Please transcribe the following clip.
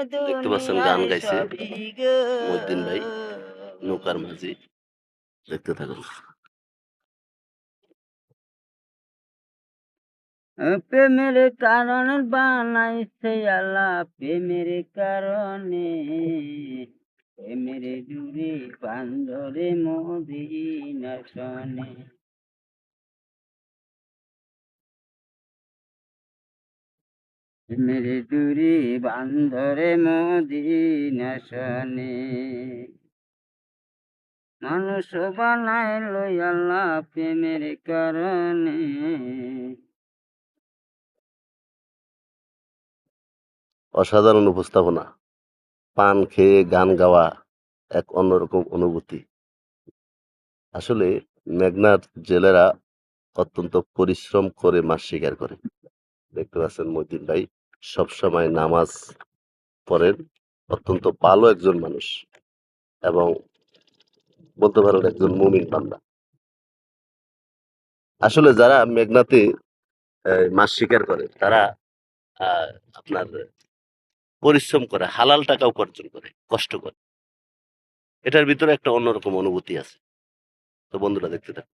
দেখতে পাচ্ছেন গান দুনিয়ার গাইছে সবই গো। মহিউদ্দিন ভাই, নৌকার মাঝি। দেখতে থাকুন। প্রেমের কারণ বানাইছে আল্লাহ, প্রেমের কারণে প্রেমের ডুরি বান্দরে মদিনা শনে। প্রেমের ডুরি বান্দরে মদিনা শনে। মানুষ বানাইলো আল্লাহ প্রেমের কারণে। অসাধারণ উপস্থাপনা। পান খেয়ে গান গাওয়া এক অন্যরকম অনুভূতি। আসলে মেঘনার জেলেরা অত্যন্ত পরিশ্রম করে মাছ শিকার করে। দেখতে পাচ্ছেন মহিউদ্দিন ভাই সবসময় নামাজ পড়েন। অত্যন্ত ভালো একজন মানুষ এবং বলতে পারেন একজন মুমিন বান্দা। আসলে যারা মেঘনাতে মাছ শিকার করে তারা আহ, আপনার পরিশ্রম করে, হালাল টাকা উপার্জন করে, কষ্ট করে। এটার ভিতরে একটা অন্যরকম অনুভূতি আছে। তো বন্ধুরা দেখতে থাকুন।